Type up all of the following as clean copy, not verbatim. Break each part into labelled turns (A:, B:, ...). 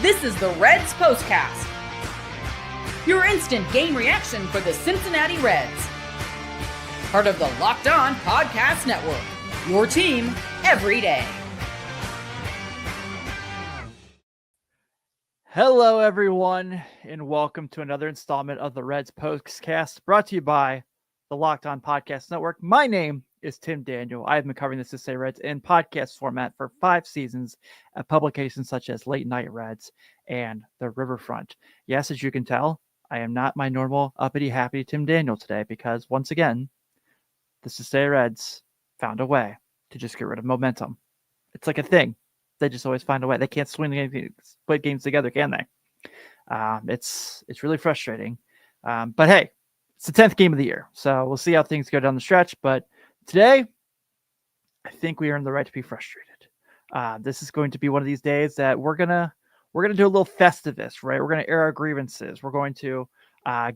A: This is the Reds POSTCAST, your instant game reaction for the Cincinnati Reds. Part of the Locked On Podcast Network, your team every day.
B: Hello, everyone, and welcome to another installment of the Reds POSTCAST, brought to you by the Locked On Podcast Network. My name is Tim Daniel. I have been covering the Cincinnati Reds in podcast format for 5 seasons at publications such as Late Night Reds and The Riverfront. Yes, as you can tell, I am not my normal uppity happy Tim Daniel today because, once again, the Cincinnati Reds found a way to just get rid of momentum. It's like a thing. They just always find a way. They can't split games together, can they? It's really frustrating. But hey, it's the 10th game of the year, so we'll see how things go down the stretch. But today, I think we earned the right to be frustrated. This is going to be one of these days that we're gonna do a little Festivus, right? We're gonna air our grievances. We're going to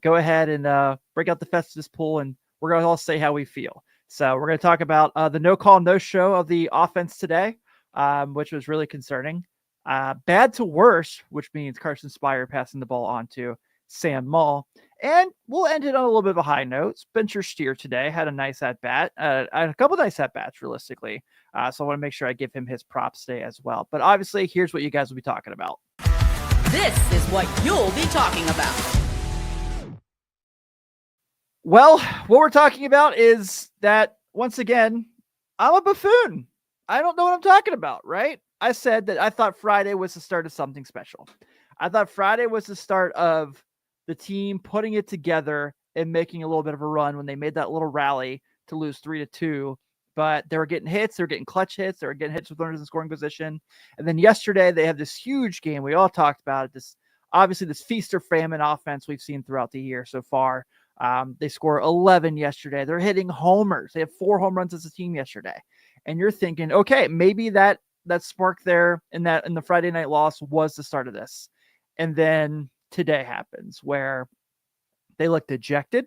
B: go ahead and break out the Festivus pool, and we're gonna all say how we feel. So we're gonna talk about the no call, no show of the offense today, which was really concerning. Bad to worse, which means Carson Spire passing the ball on to Sam Moll. And we'll end it on a little bit of a high note. Spencer Steer today had a nice at-bat, a couple nice at-bats, realistically. So I want to make sure I give him his props today as well. But obviously, here's what you guys will be talking about.
A: This is what you'll be talking about.
B: Well, what we're talking about is that, once again, I'm a buffoon. I don't know what I'm talking about, right? I said that I thought Friday was the start of something special. I thought Friday was the start of the team putting it together and making a little bit of a run when they made that little rally to lose 3-2. But they were getting hits. They were getting clutch hits. They were getting hits with runners in scoring position. And then yesterday they had this huge game. We all talked about it. This feast or famine offense we've seen throughout the year so far. They score 11 yesterday. They're hitting homers. They have 4 home runs as a team yesterday. And you're thinking, okay, maybe that spark there in the Friday night loss was the start of this. And then today happens where they looked dejected.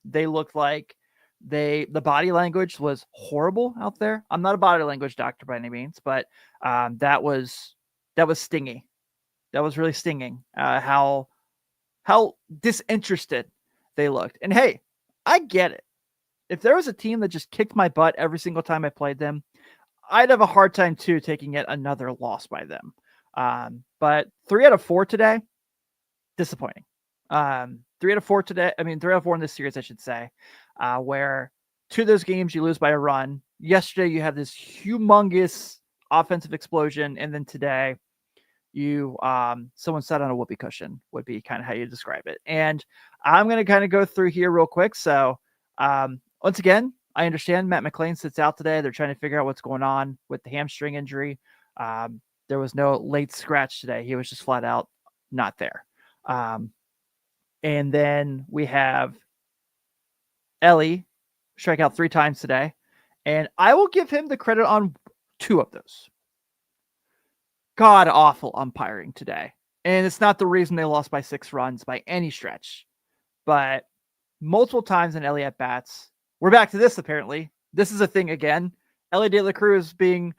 B: They looked like the body language was horrible out there. I'm not a body language doctor by any means, but that was stingy. That was really stinging. How disinterested they looked. And hey, I get it. If there was a team that just kicked my butt every single time I played them, I'd have a hard time too taking yet another loss by them. But 3 out of 4 today, disappointing. 3 out of 4 today. 3 out of 4 in this series, I should say, where 2 of those games you lose by a run. Yesterday, you have this humongous offensive explosion. And then today someone sat on a whoopee cushion would be kind of how you describe it. And I'm going to kind of go through here real quick. So, once again, I understand Matt McLean sits out today. They're trying to figure out what's going on with the hamstring injury. There was no late scratch today. He was just flat out not there. And then we have Ellie strike out 3 times today. And I will give him the credit on 2 of those. God awful umpiring today. And it's not the reason they lost by 6 runs by any stretch. But multiple times in Ellie at bats, we're back to this apparently. This is a thing again. Ellie De La Cruz being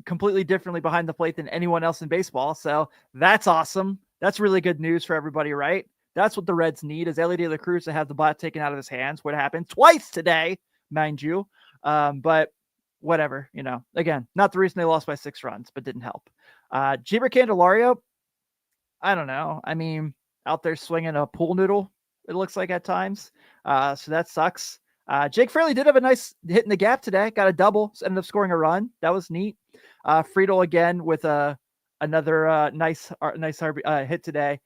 B: completely differently behind the plate than anyone else in baseball. So that's awesome. That's really good news for everybody, right? That's what the Reds need, is Ellie De La Cruz to have the bat taken out of his hands. What happened twice today, mind you. But whatever, again, not the reason they lost by 6 runs, but didn't help. Jeter Candelario, I don't know. Out there swinging a pool noodle, it looks like at times. So that sucks. Jake Fraley did have a nice hit in the gap today. Got a double, ended up scoring a run. That was neat. Friedel again with another nice hit today,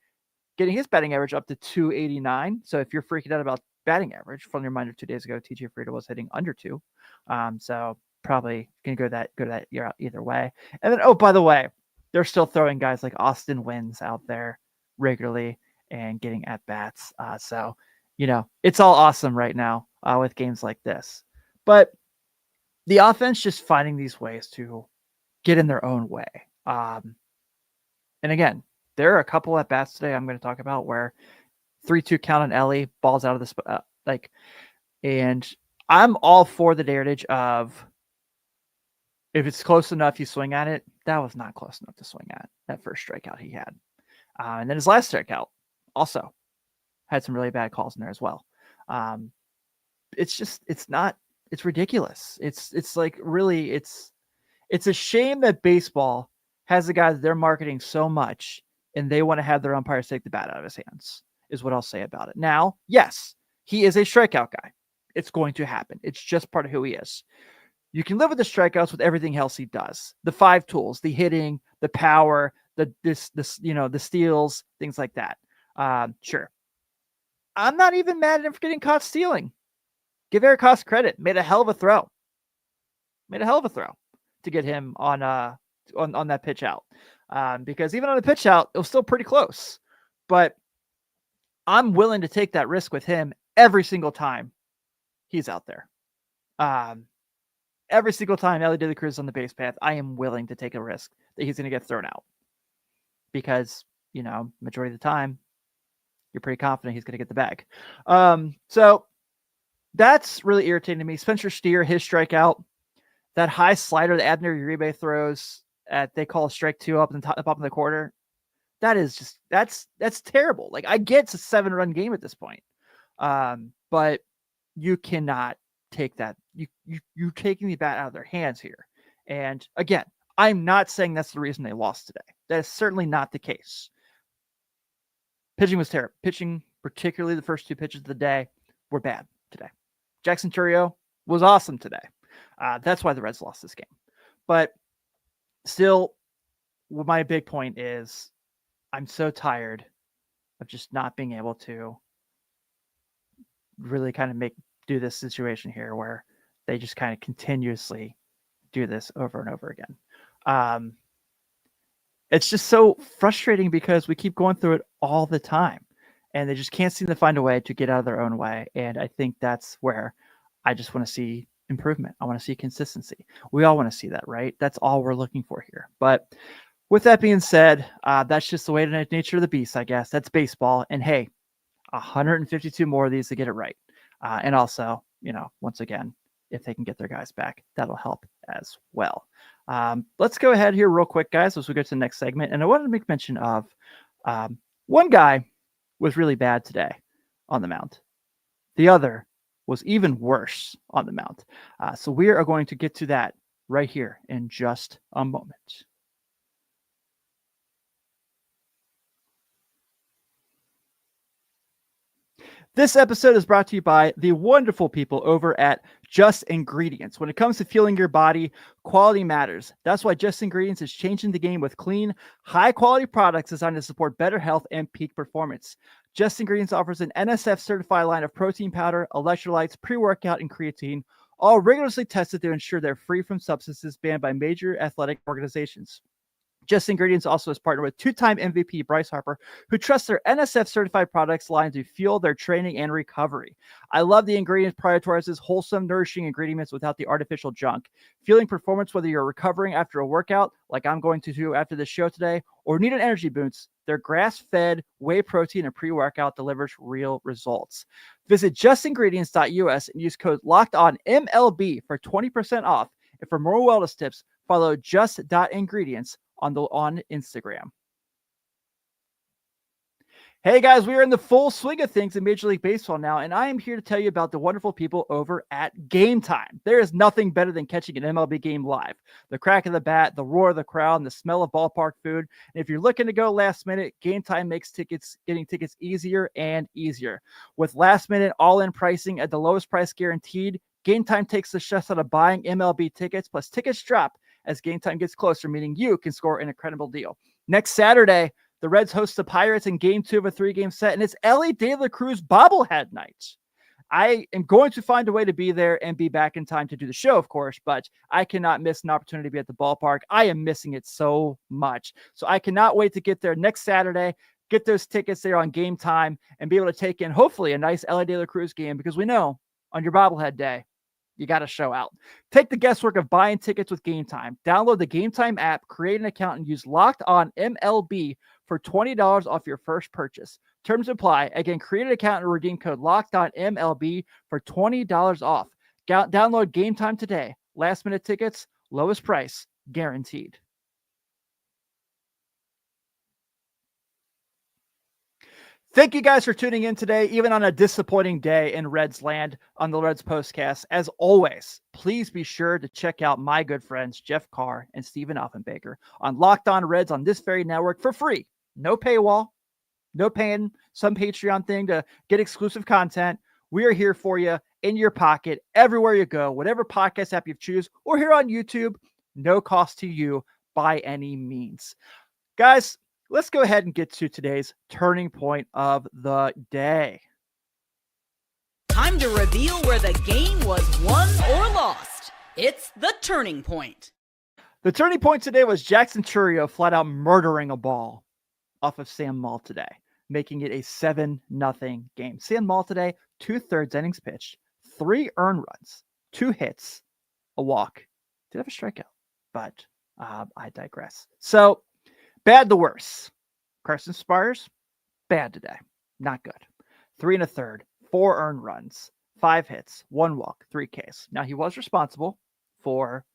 B: getting his batting average up to 289. So if you're freaking out about batting average, from your reminder 2 days ago, TJ Friedel was hitting under 2. So probably gonna go that year either way. And then, oh, by the way, they're still throwing guys like Austin Wins out there regularly and getting at bats. So it's all awesome right now with games like this. But the offense just finding these ways to get in their own way. And again, there are a couple at bats today I'm going to talk about where 3-2 count on Ellie, balls out of the and I'm all for the adage of if it's close enough, you swing at it. that was not close enough to swing at, that first strikeout he had. And then his last strikeout also had some really bad calls in there as well. It's ridiculous. It's like really, it's a shame that baseball has the guy that they're marketing so much and they want to have their umpires take the bat out of his hands, is what I'll say about it. Now, yes, he is a strikeout guy. It's going to happen. It's just part of who he is. You can live with the strikeouts with everything else he does. The 5 tools, the hitting, the power, the steals, things like that. Sure. I'm not even mad at him for getting caught stealing. Give Eric Haas credit. Made a hell of a throw to get him on that pitch out. Because even on the pitch out, it was still pretty close. But I'm willing to take that risk with him every single time he's out there. Every single time Elly De La Cruz is on the base path, I am willing to take a risk that he's going to get thrown out. Because, majority of the time, you're pretty confident he's going to get the bag. So that's really irritating to me. Spencer Steer, his strikeout, that high slider that Abner Uribe throws at, they call strike 2 up in the quarter. That is just, that's terrible. Like, I get it's a 7-run game at this point. But you cannot take that. You're taking the bat out of their hands here. And again, I'm not saying that's the reason they lost today. That is certainly not the case. Pitching was terrible. Pitching, particularly the first 2 pitches of the day, were bad today. Jackson Chourio was awesome today. That's why the Reds lost this game. But still, my big point is I'm so tired of just not being able to really kind of do this situation here where they just kind of continuously do this over and over again. It's just so frustrating because we keep going through it all the time and they just can't seem to find a way to get out of their own way. And I think that's where I just want to see improvement. I want to see consistency. We all want to see that, right? That's all we're looking for here. But with that being said, that's just the way to nature of the beast, I guess. That's baseball. And hey, 152 more of these to get it right. And also, once again, if they can get their guys back, that'll help as well. Let's go ahead here real quick, guys, as we go to the next segment. And I wanted to make mention of one guy was really bad today on the mound. The other was even worse on the mound. So we are going to get to that right here in just a moment. This episode is brought to you by the wonderful people over at Just Ingredients. When it comes to fueling your body, quality matters. That's why Just Ingredients is changing the game with clean, high-quality products designed to support better health and peak performance. Just Ingredients offers an NSF-certified line of protein powder, electrolytes, pre-workout, and creatine, all rigorously tested to ensure they're free from substances banned by major athletic organizations. Just Ingredients also is partnered with 2-time MVP Bryce Harper, who trusts their NSF-certified products line to fuel their training and recovery. I love the ingredient prioritizes wholesome, nourishing ingredients without the artificial junk. Fueling performance, whether you're recovering after a workout, like I'm going to do after this show today, or need an energy boost, their grass-fed whey protein and pre-workout delivers real results. Visit justingredients.us and use code LOCKEDONMLB for 20% off. And for more wellness tips, follow just.ingredients on Instagram. Hey guys, we are in the full swing of things in Major League Baseball now, and I am here to tell you about the wonderful people over at Game Time. There is nothing better than catching an MLB game live. The crack of the bat, the roar of the crowd, and the smell of ballpark food. And if you're looking to go last minute, Game Time makes getting tickets easier and easier. With last minute all-in pricing at the lowest price guaranteed, Game Time takes the stress out of buying MLB tickets, plus tickets drop as Game Time gets closer, meaning you can score an incredible deal. Next Saturday, the Reds host the Pirates in Game 2 of a 3-game set, and it's Elly De La Cruz bobblehead night. I am going to find a way to be there and be back in time to do the show, of course, but I cannot miss an opportunity to be at the ballpark. I am missing it so much. So I cannot wait to get there next Saturday, get those tickets there on Game Time, and be able to take in, hopefully, a nice Elly De La Cruz game, because we know on your bobblehead day, you got to show out. Take the guesswork of buying tickets with Game Time. Download the Game Time app, create an account, and use Locked On MLB for $20 off your first purchase. Terms apply. Again, create an account and redeem code Locked On MLB for $20 off. Download Game Time today. Last minute tickets, lowest price, guaranteed. Thank you guys for tuning in today, even on a disappointing day in Reds land on the Reds Postcast. As always, please be sure to check out my good friends, Jeff Carr and Stephen Offenbaker on Locked On Reds on this very network for free. No paywall, no paying some Patreon thing to get exclusive content. We are here for you in your pocket, everywhere you go, whatever podcast app you choose, or here on YouTube, no cost to you by any means. Guys, let's go ahead and get to today's turning point of the day.
A: Time to reveal where the game was won or lost. It's the turning point.
B: The turning point today was Jackson Chourio flat out murdering a ball off of Sam Moll today, making it a 7-0 game. Sam Moll today, 2/3 innings pitched, 3 earned runs, 2 hits, a walk. Did have a strikeout, but I digress. So, bad to worse. Carson Spires, bad today. Not good. 3 1/3, 4 earned runs, 5 hits, 1 walk, 3 Ks. Now he was responsible for,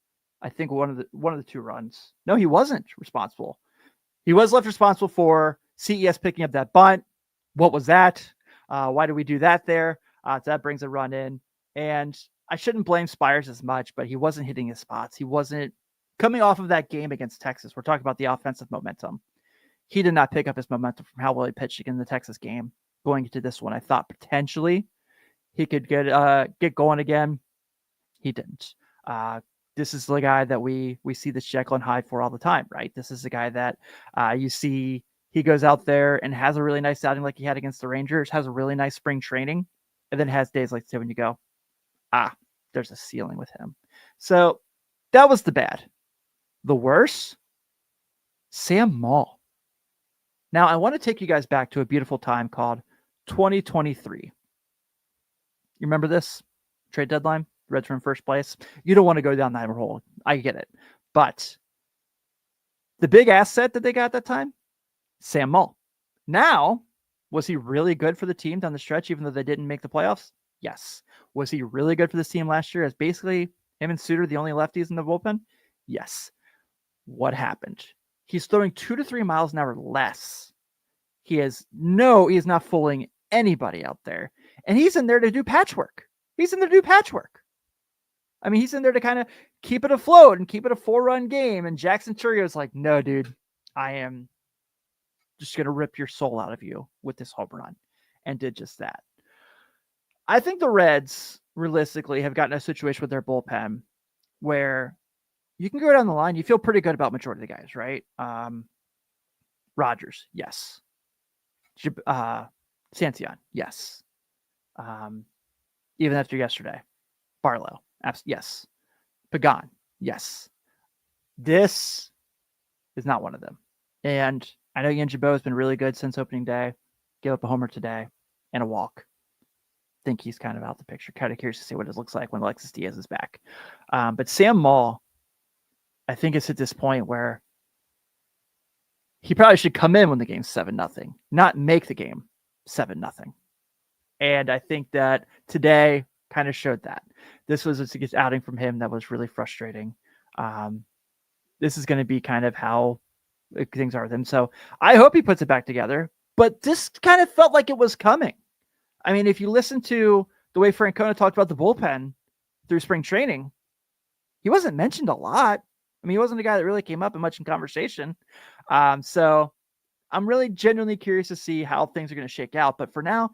B: I think, one of the 2 runs. No, he wasn't responsible. He was left responsible for CES picking up that bunt. What was that? Why did we do that there? So that brings a run in. And I shouldn't blame Spires as much, but he wasn't hitting his spots. He wasn't coming off of that game against Texas. We're talking about the offensive momentum. He did not pick up his momentum from how well he pitched in the Texas game. Going into this one, I thought potentially he could get going again. He didn't. This is the guy that we see the Jekyll and Hyde for all the time, right? This is the guy that you see he goes out there and has a really nice outing like he had against the Rangers, has a really nice spring training, and then has days like today when you go, there's a ceiling with him. So that was the bad. The worse, Sam Moll. Now, I want to take you guys back to a beautiful time called 2023. You remember this? Trade deadline? Reds were in first place. You don't want to go down that hole. I get it. But the big asset that they got at that time, Sam Moll. Now, was he really good for the team down the stretch, even though they didn't make the playoffs? Yes. Was he really good for this team last year as basically him and Suter the only lefties in the bullpen? Yes. What happened? He's throwing 2 to 3 miles an hour less. He is not fooling anybody out there. And he's in there to do patchwork. He's in there to do patchwork. I mean, he's in there to kind of keep it afloat and keep it a 4-run game. And Jackson Chourio is like, no, dude, I am just going to rip your soul out of you with this home run. And did just that. I think the Reds realistically have gotten a situation with their bullpen where you can go down the line. You feel pretty good about majority of the guys, right? Rogers, yes. Santillan, yes. Even after yesterday. Barlow, yes. Pagan, yes. This is not one of them. And I know Yin Jabo has been really good since opening day. Gave up a homer today and a walk. Think he's kind of out the picture. Kind of curious to see what it looks like when Alexis Diaz is back. But Sam Moll, I think it's at this point where he probably should come in when the game's 7-0, not make the game 7-0. And I think that today kind of showed that. This was a outing from him that was really frustrating. This is going to be kind of how things are with him. So I hope he puts it back together. But this kind of felt like it was coming. I mean, if you listen to the way Francona talked about the bullpen through spring training, he wasn't mentioned a lot. I mean, he wasn't a guy that really came up in much in conversation. So I'm really genuinely curious to see how things are going to shake out. But for now,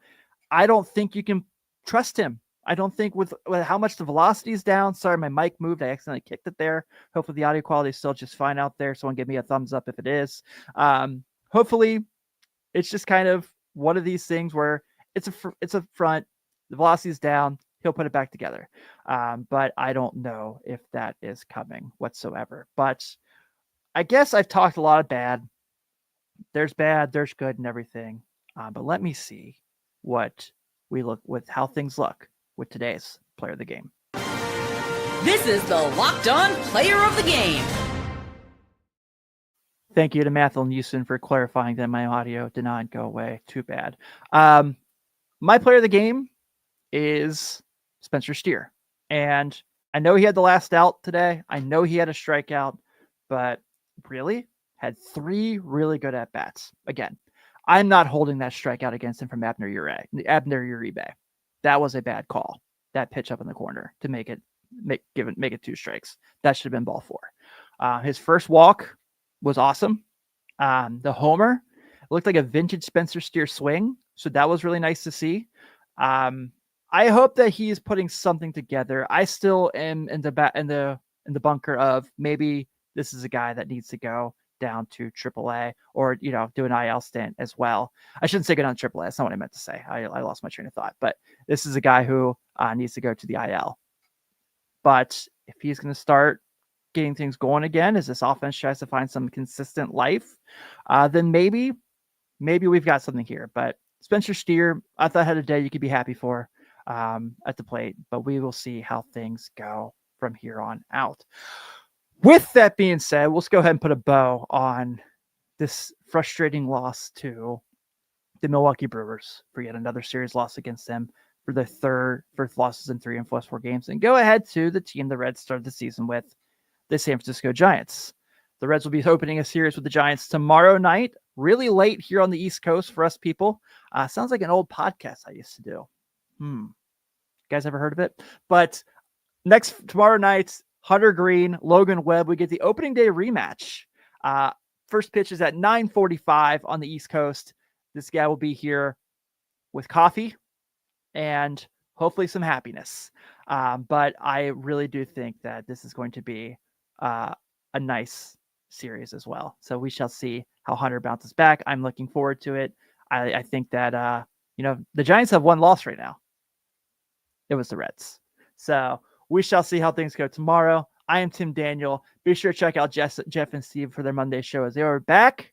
B: I don't think you can trust him. I don't think with how much the velocity is down. Sorry, my mic moved. I accidentally kicked it there. Hopefully the audio quality is still just fine out there. Someone give me a thumbs up if it is. Hopefully it's just kind of one of these things where it's a front. The velocity is down. He'll put it back together. But I don't know if that is coming whatsoever. But I guess I've talked a lot of bad. There's bad, there's good and everything. But let me see what we look with, how things look with today's player of the game.
A: This is the Locked On Player of the Game.
B: Thank you to Mathel Newson for clarifying that my audio did not go away. Too bad. My player of the game is Spencer Steer. And I know he had the last out today. I know he had a strikeout, but really had 3 really good at-bats. Again, I'm not holding that strikeout against him from Abner Uribe. That was a bad call. That pitch up in the corner to make it 2 strikes. That should have been ball 4. His first walk was awesome. The homer looked like a vintage Spencer Steer swing, so that was really nice to see. I hope that he is putting something together. I still am in the bunker of maybe this is a guy that needs to go down to AAA or, do an IL stint as well. I shouldn't say go down to AAA. That's not what I meant to say. I lost my train of thought, but this is a guy who needs to go to the IL. But if he's going to start getting things going again, as this offense tries to find some consistent life, then maybe we've got something here. But Spencer Steer, I thought had a day you could be happy for at the plate, but we will see how things go from here on out. With that being said, let's go ahead and put a bow on this frustrating loss to the Milwaukee Brewers for yet another series loss against them for their first losses in 3 and 4 games, and go ahead to the team the Reds started the season with, the San Francisco Giants. The Reds will be opening a series with the Giants tomorrow night, really late here on the East Coast for us people. Sounds like an old podcast I used to do. You guys ever heard of it? But tomorrow night, Hunter Green, Logan Webb, we get the opening day rematch. First pitch is at 9:45 on the East Coast. This guy will be here with coffee and hopefully some happiness. But I really do think that this is going to be a nice series as well. So we shall see how Hunter bounces back. I'm looking forward to it. I think that, the Giants have 1 loss right now. It was the Reds. So we shall see how things go tomorrow. I am Tim Daniel. Be sure to check out Jeff and Steve for their Monday show as they are back.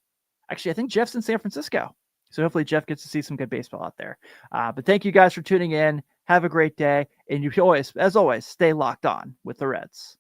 B: Actually, I think Jeff's in San Francisco. So hopefully Jeff gets to see some good baseball out there. But thank you guys for tuning in. Have a great day. And you always, as always, stay locked on with the Reds.